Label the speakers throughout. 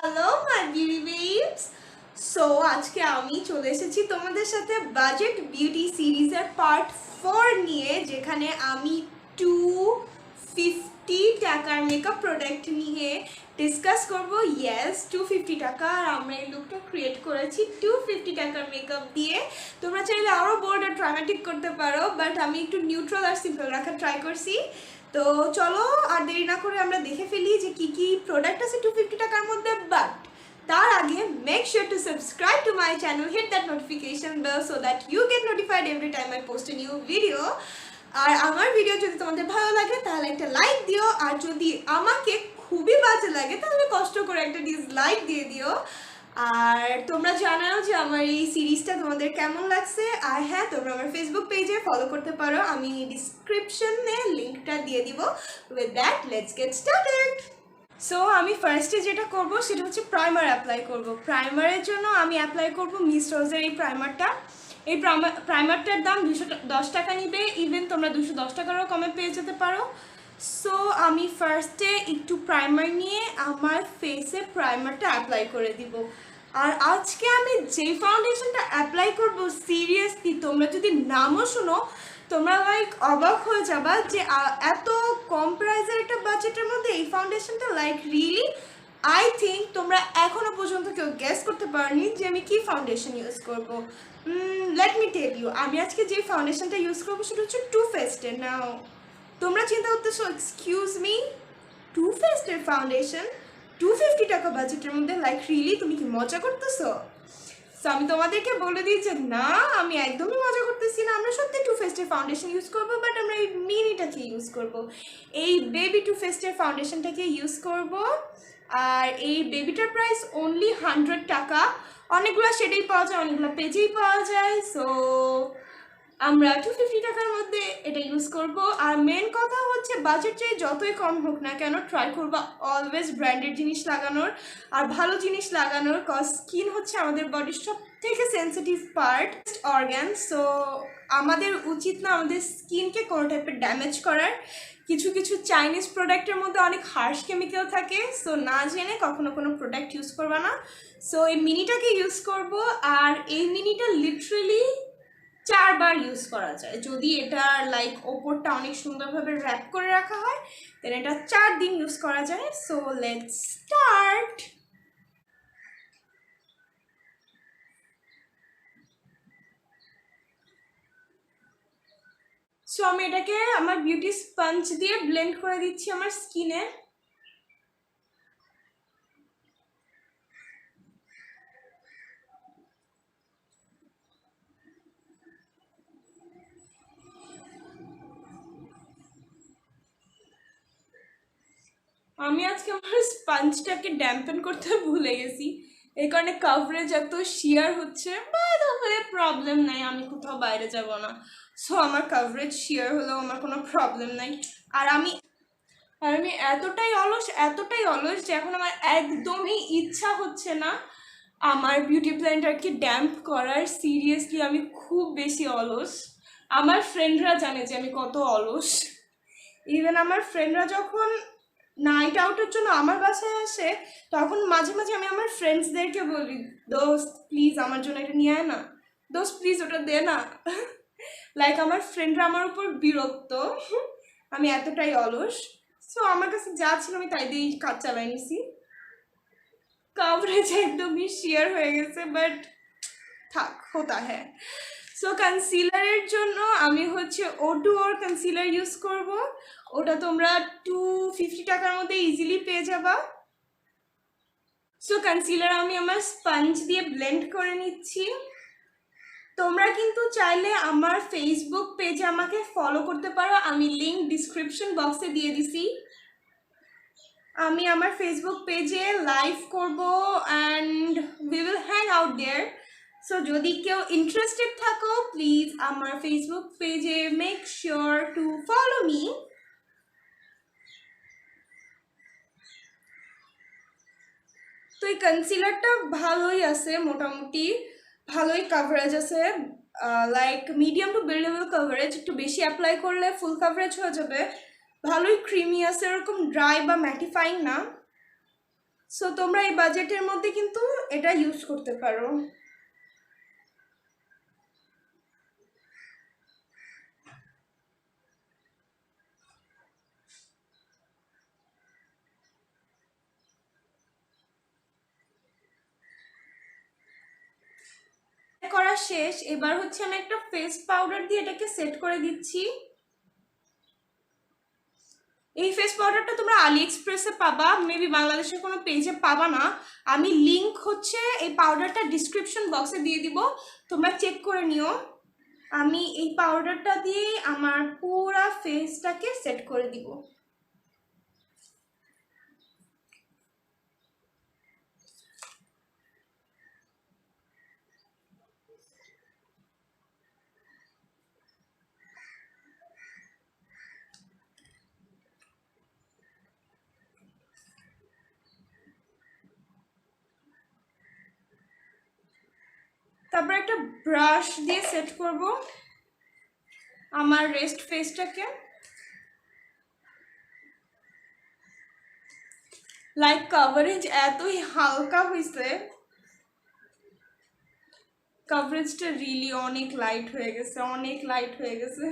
Speaker 1: Hello my beauty babes. So আজকে আমি চলে এসেছি তোমাদের সাথে বাজেট বিউটি সিরিজের পার্ট 4 নিয়ে, যেখানে আমি 250 টাকার মেকআপ প্রোডাক্ট নিয়ে ডিসকাস করব। ইয়েস, 250 টাকা। আর আমরা এই লুকটা ক্রিয়েট করেছি 250 টাকার মেকআপ দিয়ে। তোমরা চাইলে আরও বোল্ড আর ড্রামাটিক করতে পারো, বাট আমি একটু নিউট্রাল আর সিম্পল রাখার ট্রাই করছি। তো চলো আর দেরি না করে আমরা দেখে ফেলি যে কি কি প্রোডাক্ট আছে 250 টাকার মধ্যে। বাট তার আগে make sure to subscribe to my channel, hit that notification bell so that you get notified every time I post a new video. আর আমার ভিডিও যদি তোমাদের ভালো লাগে তাহলে একটা লাইক দিও, আর যদি আমাকে খুবই বাজে লাগে তাহলে কষ্ট করে একটা ডিসলাইক দিয়ে দিও। আর তোমরা জানাও যে আমার এই সিরিজটা তোমাদের কেমন লাগছে। আর হ্যাঁ, তোমরা আমার ফেসবুক পেজে ফলো করতে পারো, আমি ডিসক্রিপশনে লিঙ্কটা দিয়ে দিব। With that let's get started. So আমি ফার্স্টে যেটা করব সেটা হচ্ছে প্রাইমার অ্যাপ্লাই করব। প্রাইমারের জন্য আমি অ্যাপ্লাই করব মিস রোজের এই প্রাইমারটা। এই প্রাইমারটার দাম 210 টাকা নিবে, ইভেন তোমরা 210 টাকারও কমে পেয়ে যেতে পারো। সো আমি ফার্স্টে একটু প্রাইমার নিয়ে আমার ফেসে প্রাইমারটা অ্যাপ্লাই করে দিব। আর আজকে আমি যে ফাউন্ডেশনটা অ্যাপ্লাই করব, সিরিয়াসলি তোমরা যদি নামও শুনো তোমরা লাইক অবাক হয়ে যাবা যে এত কম প্রাইসের একটা বাজেটের মধ্যে এই ফাউন্ডেশনটা লাইক রিয়েলি আই থিঙ্ক তোমরা এখনো পর্যন্ত কেউ গেস করতে পারোনি যে আমি কি ফাউন্ডেশন ইউজ করব। লেট মি টেল ইউ, আমি আজকে যে ফাউন্ডেশনটা ইউজ করবো সেটা হচ্ছে টু ফেস্টের। নাও তোমরা চিন্তা করতেছো এক্সকিউজ মি, টু ফেস্টের ফাউন্ডেশন 250 টাকা বাজেটের মধ্যে, লাইক রিয়েলি তুমি কি মজা করতেছো? সো আমি তোমাদেরকে বলে দিই যে না, আমি একদমই মজা করতেছি না। আমরা সত্যি টু ফেস্টের ফাউন্ডেশন ইউজ করবো, বাট আমরা এই মিনিটাকে ইউজ করব, এই বেবি টু ফেস্টের ফাউন্ডেশনটাকে ইউজ করব। আর এই বেবিটার প্রাইস অনলি 100 টাকা। অনেকগুলো শেডেই পাওয়া যায়, অনেকগুলো পেজেই পাওয়া যায়। সো আমরা 250 টাকার মধ্যে এটা ইউজ করব। আর মেন কথা হচ্ছে বাজেট চাই যতই কম হোক না কেন ট্রাই করবা অলওয়েজ ব্র্যান্ডেড জিনিস লাগানোর আর ভালো জিনিস লাগানোর। কজ স্কিন হচ্ছে আমাদের বডির সব থেকে সেন্সিটিভ পার্ট, অর্গান। সো আমাদের উচিত না আমাদের স্কিনকে কোনো টাইপের ড্যামেজ করার। কিছু কিছু চাইনিজ প্রোডাক্টের মধ্যে অনেক হার্শ কেমিক্যাল থাকে, সো না জেনে কখনো কোনো প্রোডাক্ট ইউজ করবা না। সো এই মিনিটাকে ইউজ করব। আর এই মিনিটা লিটারেলি 4 বার ইউজ করা যায় যদি এটা লাইক ওপরটা অনেক সুন্দরভাবে র্যাপ করে রাখা হয়, দেন এটা 4 দিন ইউজ করা যায়। So let's start. সো আমি এটাকে আমার বিউটি স্পঞ্জ দিয়ে ব্লেন্ড করে দিচ্ছি আমার স্কিনে। আমি আজকে আমার স্পঞ্জটাকে ড্যাম্পেন করতে ভুলে গেছি, এই কারণে কাভারেজ এত শিয়ার হচ্ছে। বাট হলে প্রবলেম নাই, আমি কোথাও বাইরে যাব না। সো আমার কাভারেজ শিয়ার হলেও আমার কোনো প্রবলেম নাই। আর আমি এতটাই অলস যে এখন আমার একদমই ইচ্ছা হচ্ছে না আমার বিউটি ব্লেন্ডারকে ড্যাম্প করার। সিরিয়াসলি আমি খুব বেশি অলস। আমার ফ্রেন্ডরা জানে যে আমি কত অলস। ইভেন আমার ফ্রেন্ডরা যখন নাইট আউটের জন্য আমার বাসায় আসে তখন মাঝে মাঝে আমি আমার ফ্রেন্ডসদেরকে বলি, দোস্ত প্লিজ আমার জন্য এটা নিয়ে আয় না, দোস্ত প্লিজ ওটা দে না। লাইক আমার ফ্রেন্ডরা আমার উপর বিরক্ত, আমি এতটাই অলস। সো আমার কাছে যা ছিল আমি তাই দিয়েই কাজ চালাই নিছি। কাভারেজ একদমই শেয়ার হয়ে গেছে, বাট থাক, হোতা হ্যাঁ। সো কনসিলারের জন্য আমি হচ্ছে O2OR কনসিলার ইউজ করব। ওটা তোমরা 250 টাকার মধ্যে ইজিলি পেয়ে যাবা। সো কনসিলার আমি আমার স্পঞ্জ দিয়ে ব্লেন্ড করে নিচ্ছি। তোমরা কিন্তু চাইলে আমার ফেসবুক পেজে আমাকে ফলো করতে পারো, আমি লিঙ্ক ডিসক্রিপশন বক্সে দিয়ে দিছি। আমি আমার ফেসবুক পেজে লাইভ করব and we will hang out there. So যদি কেউ ইন্টারেস্টেড থাকো প্লিজ আমার ফেসবুক পেজে make sure to follow me. তো এই কনসিলারটা ভালোই আছে, মোটামুটি ভালোই কাভারেজ আছে, like medium to buildable coverage. একটু বেশি অ্যাপ্লাই করলে ফুল কাভারেজ হয়ে যাবে। ভালোই ক্রিমি আছে, এরকম ড্রাই বা ম্যাটিফাইং না। সো তোমরা এই বাজেটের মধ্যে কিন্তু এটা ইউজ করতে পারো। করা শেষ, এবার হচ্ছে আমি একটা ফেস পাউডার দিয়ে এটাকে সেট করে দিচ্ছি। এই ফেস পাউডারটা তোমরা আলি এক্সপ্রেসে পাবা, মেবি বাংলাদেশের কোনো পেজে পাবা না। আমি লিংক হচ্ছে এই পাউডারটা ডিসক্রিপশন বক্সে দিয়ে দিব, তোমরা চেক করে নিও। আমি এই পাউডারটা দিয়ে আমার পুরো ফেসটাকে সেট করে দিব। তারপর একটা ব্রাশ দিয়ে সেট করব আমার রেস্ট ফেসটাকে। লাইক কভারেজ এতই হালকা হয়েছে, কভারেজটা রিলি অনেক লাইট হয়ে গেছে, অনেক লাইট হয়ে গেছে,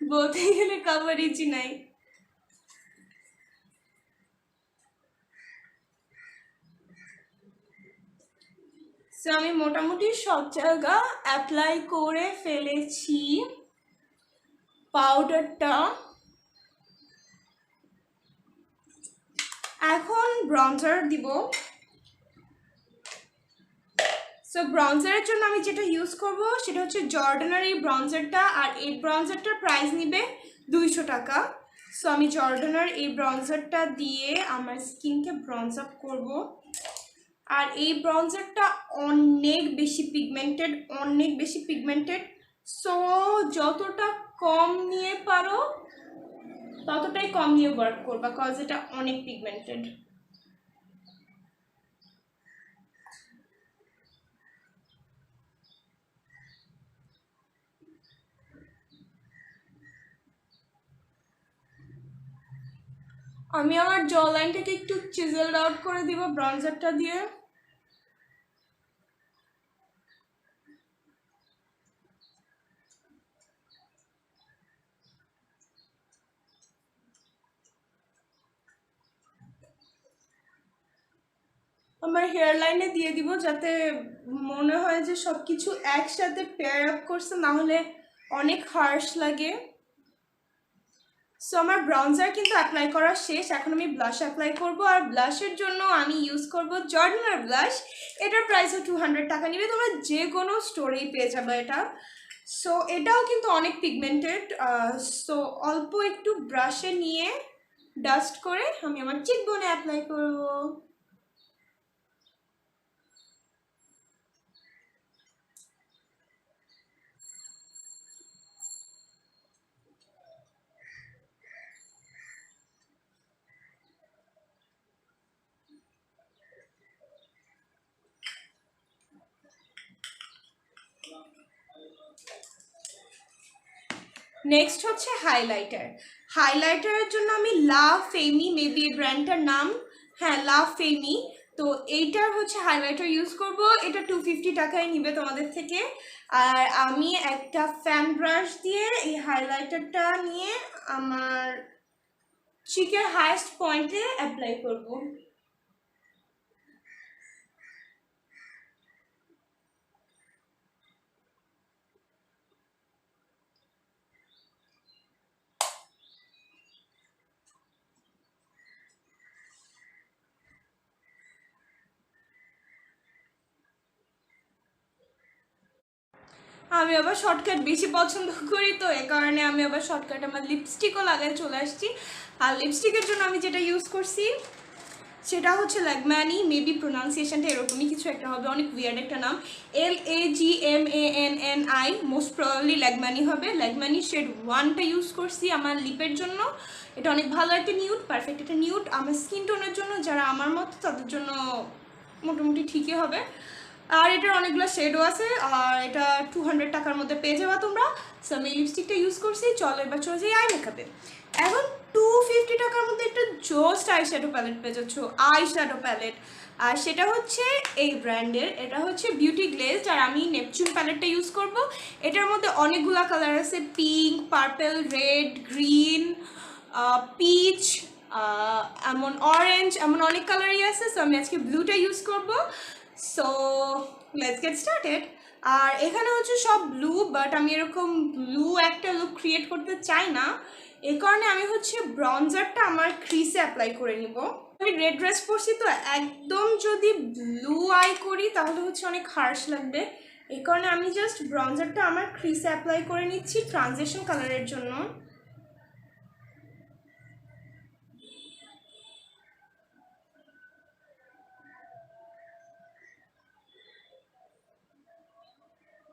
Speaker 1: বলতে গেলে কভারেজই নাই। সো আমি মোটামুটি সব জায়গা অ্যাপ্লাই করে ফেলেছি পাউডারটা। এখন ব্রঞ্জার দিব। সো ব্রঞ্জারের জন্য আমি যেটা ইউজ করব সেটা হচ্ছে জর্ডানের এই ব্রঞ্জারটা, আর এই ব্রঞ্জারটার প্রাইস নিবে 200 টাকা। সো আমি জর্ডানের এই ব্রঞ্জারটা দিয়ে আমার স্কিনকে ব্রঞ্জ আপ করবো। আর এই ব্রঞ্জারটা অনেক বেশি পিগমেন্টেড, অনেক বেশি পিগমেন্টেড। সো যতটা কম নিয়ে পারো ততটাই কম নিয়ে ওয়ার্ক করবা, কজ এটা অনেক পিগমেন্টেড। আমি আমার জ লাইনটাকে একটু চিজেলড আউট করে দিব ব্রঞ্জারটা দিয়ে। আমার হেয়ার লাইনে দিয়ে দিব যাতে মনে হয় যে সব কিছু একসাথে পেয়ার আপ করছে, না হলে অনেক হার্শ লাগে। সো আমার ব্রাউজার কিন্তু অ্যাপ্লাই করা শেষ, এখন আমি ব্লাশ অ্যাপ্লাই করব। আর ব্লাশের জন্য আমি ইউজ করব জর্ডানের ব্লাশ। এটার প্রাইসও 200 টাকা নেবে, তোমরা যে কোনো স্টোরেই পেয়ে যাবে এটা। সো এটাও কিন্তু অনেক পিগমেন্টেড। সো অল্প একটু ব্রাশে নিয়ে ডাস্ট করে আমি আমার চিকবোনে অ্যাপ্লাই করব। নেক্সট হচ্ছে হাইলাইটার। হাইলাইটারের জন্য আমি লা ফেমি, মেবি এই ব্র্যান্ডটার নাম, হ্যাঁ লা ফেমি। তো এইটার হচ্ছে হাইলাইটার ইউজ করব। এটা 250 টাকায় নিবে তোমাদের থেকে। আর আমি একটা ফ্যান ব্রাশ দিয়ে এই হাইলাইটারটা নিয়ে আমার চিকের হাইয়েস্ট পয়েন্টে অ্যাপ্লাই করব। আমি আবার শর্টকাট বেশি পছন্দ করি, তো এ কারণে আমি আবার শর্টকাট আমার লিপস্টিকও লাগায় চলে আসছি। আর লিপস্টিকের জন্য আমি যেটা ইউজ করছি সেটা হচ্ছে ল্যাগম্যানি, মেবি প্রোনাউন্সিয়েশনটা এরকমই কিছু একটা হবে, অনেক উইয়ার্ড একটা নাম, LAGMANNI, মোস্ট প্রবাবলি ল্যাগম্যানি হবে। ল্যাগম্যানি শেড 1টা ইউজ করছি আমার লিপের জন্য। এটা অনেক ভালো একটা নিউড, পারফেক্ট একটা নিউড আমার স্কিন টোনের জন্য, যারা আমার মতো তাদের জন্য মোটামুটি ঠিকই হবে। আর এটার অনেকগুলো শেডও আছে, আর এটা 200 টাকার মধ্যে পেয়ে যাবা তোমরা। সো আমি লিপস্টিকটা ইউজ করছি। চলো এবার চলে যাই আই মেকআপে। এখন 250 টাকার মধ্যে একটা জোস্ট আই শ্যাডো প্যালেট পেয়ে যাচ্ছ, আই শ্যাডো প্যালেট। আর সেটা হচ্ছে এই ব্র্যান্ডের, এটা হচ্ছে বিউটি গ্লেজড, আর আমি নেপচুন প্যালেটটা ইউজ করব। এটার মধ্যে অনেকগুলা কালার আছে, pink, purple, red, green, peach, এমন অরেঞ্জ, এমন অনেক কালারই আছে। সো আমি আজকে ব্লুটা ইউজ করব। So let's get started. আর এখানে হচ্ছে সব ব্লু, বাট আমি এরকম ব্লু একটা লুক ক্রিয়েট করতে চাই না, এই কারণে আমি হচ্ছে ব্রঞ্জারটা আমার ক্রিসে অ্যাপ্লাই করে নিব। আমি রেড ড্রেস পরছি, তো একদম যদি ব্লু আই করি তাহলে হচ্ছে অনেক হার্শ লাগবে, এই কারণে আমি জাস্ট ব্রঞ্জারটা আমার ক্রিসে অ্যাপ্লাই করে নিচ্ছি ট্রানজিশন কালারের জন্য।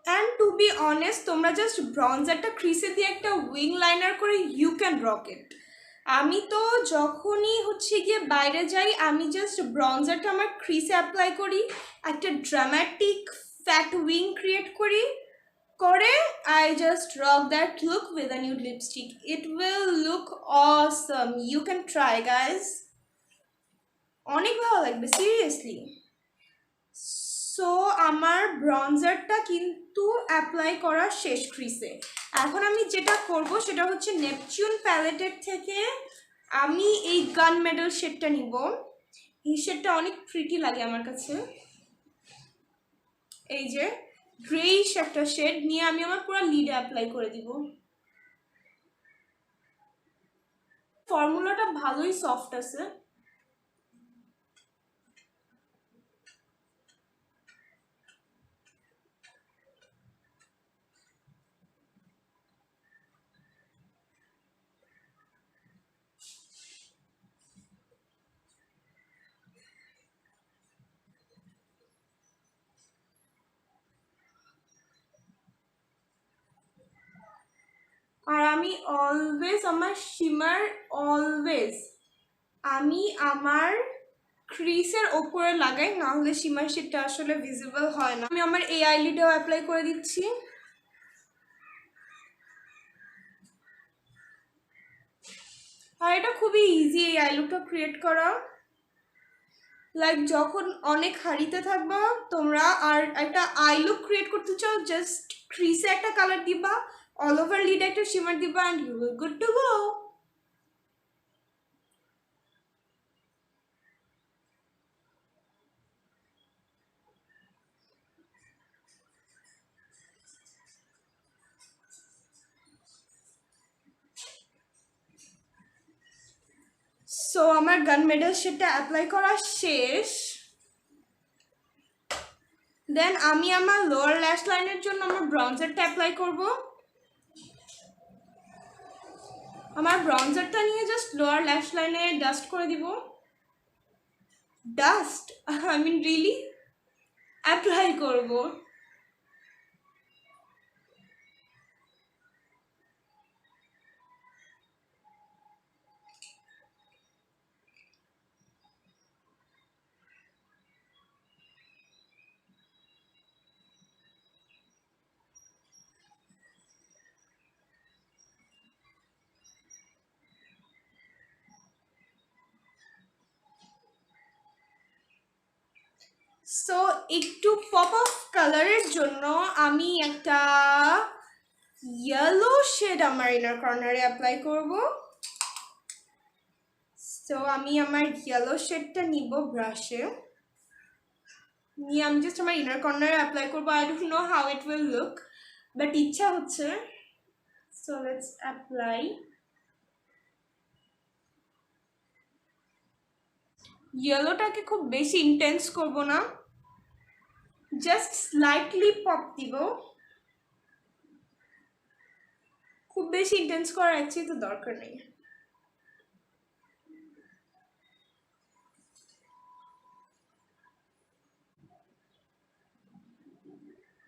Speaker 1: অ্যান্ড টু বি অনেস্ট, তোমরা জাস্ট ব্রঞ্জারটা ক্রিসে দিয়ে একটা উইং লাইনার করে ইউ ক্যান রক ইট। আমি তো যখনই হচ্ছে গিয়ে বাইরে যাই, আমি জাস্ট ব্রঞ্জারটা আমার ক্রিসে অ্যাপ্লাই করি, একটা ড্রামাটিক ফ্যাট উইং ক্রিয়েট করি, করে I just rock that look with a nude lipstick. It will look awesome, you can try guys, অনেক ভালো লাগবে সিরিয়াসলি। সো আমার ব্রঞ্জারটা কিন্তু অ্যাপ্লাই করা শেষ ক্রিসে। এখন আমি যেটা করব সেটা হচ্ছে নেপচুন প্যালেটের থেকে আমি এই গান মেডেল শেডটা নিব। এই শেডটা অনেক প্রিটি লাগে আমার কাছে। এই যে গ্রেইশ একটা শেড নিয়ে আমি আমার পুরো লিডে অ্যাপ্লাই করে দিব। ফর্মুলাটা ভালোই সফট আছে। আর আমি অলওয়েজ আমার শিমার আমি আমার ক্রিসের ওপরে লাগাই, না হলে শিমার শেডটা আসলে ভিজিবল হয় না। আমি আমার এই আইলিডেও অ্যাপ্লাই করে দিচ্ছি। আর এটা খুবই ইজি এই আই লুকটা ক্রিয়েট করা। লাইক যখন অনেক হারিতে থাকবা তোমরা আর একটা আই লুক ক্রিয়েট করতে চাও, জাস্ট ক্রিসে একটা কালার দিবা, অল ওভার লিড একটা শিমার দিবা, and you will good to go. So আমার গান মেডেল সেটা অ্যাপ্লাই করা শেষ। দেন আমি আমার লোয়ার ল্যাশ লাইনের জন্য আমার ব্রঞ্জারটা অ্যাপ্লাই করব। আমার ব্রঞ্জারটা নিয়ে জাস্ট লোয়ার ল্যাশ লাইনে ডাস্ট করে দিব। Dust, I mean really apply করব। সো একটু পপ অফ কালারের জন্য আমি একটা ইয়েলো শেড আমার ইনার কর্নারে অ্যাপ্লাই করব। সো আমি আমার ইয়েলো শেডটা নিব ব্রাশে, নিয়ে আমি জাস্ট আমার ইনার কর্নারে অ্যাপ্লাই করবো। I don't know how it will look, but ইচ্ছা হচ্ছে। So let's apply. ইয়েলোটাকে খুব বেশি ইন্টেন্স করব না, জাস্ট স্লাইটলি পপ দিব। খুব বেশি ইন্টেন্স করার অ্যাকচুয়ালি তো দরকার নেই।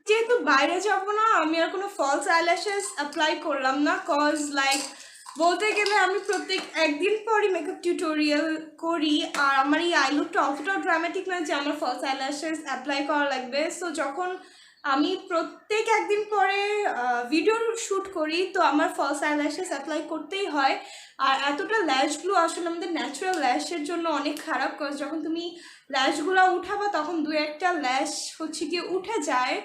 Speaker 1: যেহেতু বাইরে যাব না, আমি আর কোনো ফলস আইল্যাশেস অ্যাপ্লাই করলাম না, কজ লাইক বলতে গেলে আমি প্রত্যেক একদিন পরই মেকআপ টিউটোরিয়াল করি, আর আমার এই আই লুকটা অতটাও ড্রামাটিক না যে আমার ফলস আইল্যাশেস অ্যাপ্লাই করা লাগবে। সো যখন আমি প্রত্যেক একদিন পরে ভিডিও শ্যুট করি, তো আমার ফলস আইল্যাশেস অ্যাপ্লাই করতেই হয়। আর এতটা ল্যাশগুলো আসলে আমাদের ন্যাচারাল ল্যাশের জন্য অনেক খারাপ, কাজ যখন তুমি ল্যাশগুলো উঠাবা তখন দু একটা ল্যাশ হচ্ছে কি উঠে যায়।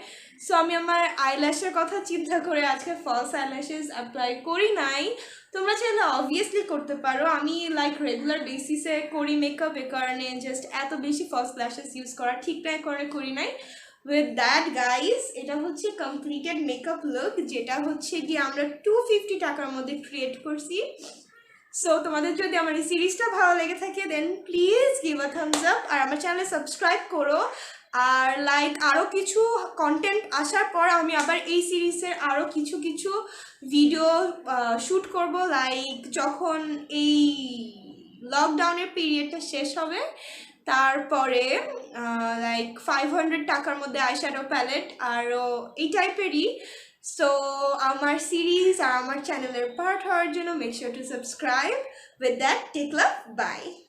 Speaker 1: সো আমি আমার আইল্যাশের কথা চিন্তা করে আজকে ফলস আইল্যাশেস অ্যাপ্লাই করি নাই। তোমরা চাইলে অবভিয়াসলি করতে পারো, আমি লাইক রেগুলার বেসিসে করি মেকআপ, এ কারণে জাস্ট এত বেশি ফলস ল্যাশেস ইউজ করা ঠিক নাই, করে করি নাই। উইথ দ্যাট গাইস, এটা হচ্ছে কমপ্লিটেড মেকআপ লুক, যেটা হচ্ছে গিয়ে আমরা 250 টাকার মধ্যে ক্রিয়েট করছি। সো তোমাদের যদি আমার এই সিরিজটা ভালো লেগে থাকে then please give a thumbs up, আর আমার চ্যানেলে সাবস্ক্রাইব করো। আর লাইক আরও কিছু কন্টেন্ট আসার পর আমি আবার এই সিরিজের আরও কিছু কিছু ভিডিও শ্যুট করব, লাইক যখন এই লকডাউনের পিরিয়ডটা শেষ হবে তারপরে লাইক 500 টাকার মধ্যে আইশ্যাডো প্যালেট আরও এই টাইপেরই। সো আমার সিরিজ আর আমার চ্যানেলের পার্ট হওয়ার জন্য make sure to subscribe. With that, take love, by.